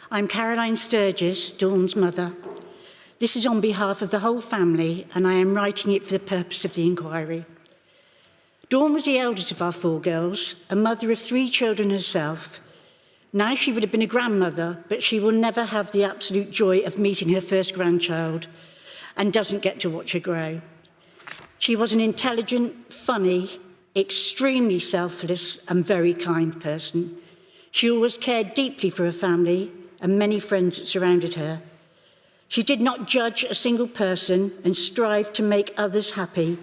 I'm Caroline Sturgess, Dawn's mother. This is on behalf of the whole family, and I am writing it for the purpose of the inquiry. Dawn was the eldest of our 4 girls, a mother of 3 children herself. Now she would have been a grandmother, but she will never have the absolute joy of meeting her first grandchild and doesn't get to watch her grow. She was an intelligent, funny, extremely selfless and very kind person. She always cared deeply for her family and many friends that surrounded her. She did not judge a single person and strived to make others happy,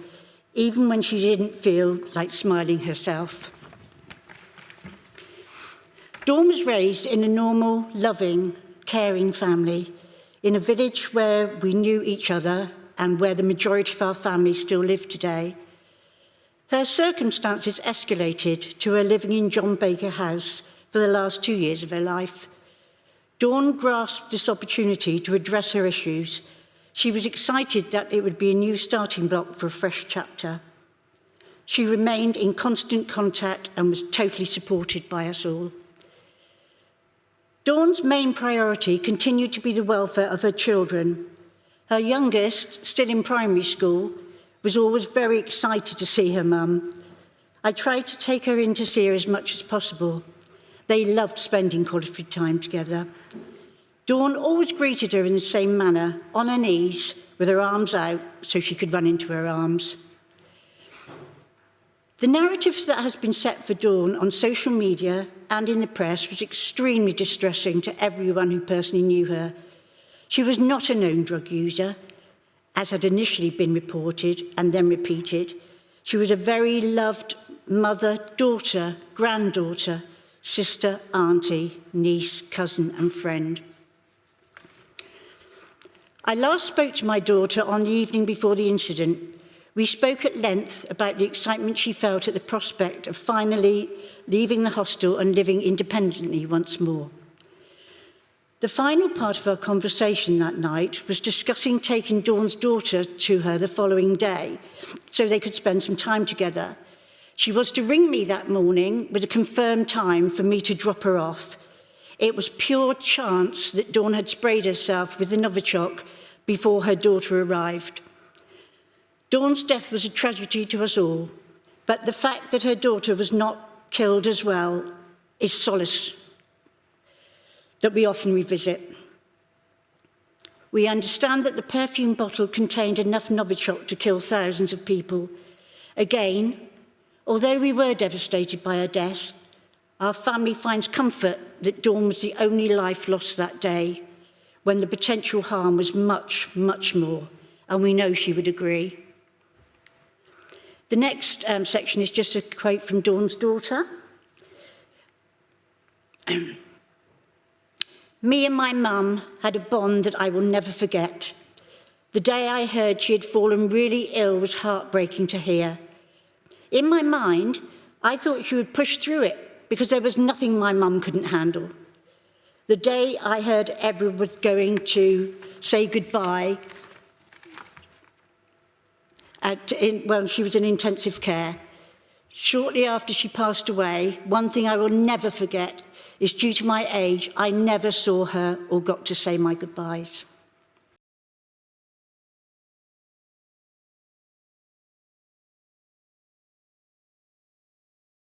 even when she didn't feel like smiling herself. Dawn was raised in a normal, loving, caring family in a village where we knew each other and where the majority of our family still live today. Her circumstances escalated to her living in John Baker House for the last 2 years of her life. Dawn grasped this opportunity to address her issues. She was excited that it would be a new starting block for a fresh chapter. She remained in constant contact and was totally supported by us all. Dawn's main priority continued to be the welfare of her children. Her youngest, still in primary school, was always very excited to see her mum. I tried to take her in to see her as much as possible. They loved spending quality time together. Dawn always greeted her in the same manner, on her knees, with her arms out so she could run into her arms. The narrative that has been set for Dawn on social media and in the press was extremely distressing to everyone who personally knew her. She was not a known drug user, as had initially been reported and then repeated. She was a very loved mother, daughter, granddaughter, sister, auntie, niece, cousin and friend. I last spoke to my daughter on the evening before the incident. We spoke at length about the excitement she felt at the prospect of finally leaving the hostel and living independently once more. The final part of our conversation that night was discussing taking Dawn's daughter to her the following day so they could spend some time together. She was to ring me that morning with a confirmed time for me to drop her off. It was pure chance that Dawn had sprayed herself with the Novichok before her daughter arrived. Dawn's death was a tragedy to us all, but the fact that her daughter was not killed as well is solace that we often revisit. We understand that the perfume bottle contained enough Novichok to kill thousands of people. Again, although we were devastated by her death, our family finds comfort that Dawn was the only life lost that day, when the potential harm was much, much more, and we know she would agree. The next section is just a quote from Dawn's daughter. Me and my mum had a bond that I will never forget. The day I heard she had fallen really ill was heartbreaking to hear. In my mind, I thought she would push through it because there was nothing my mum couldn't handle. The day I heard everyone was going to say goodbye, she was in intensive care. Shortly after she passed away, one thing I will never forget is due to my age, I never saw her or got to say my goodbyes.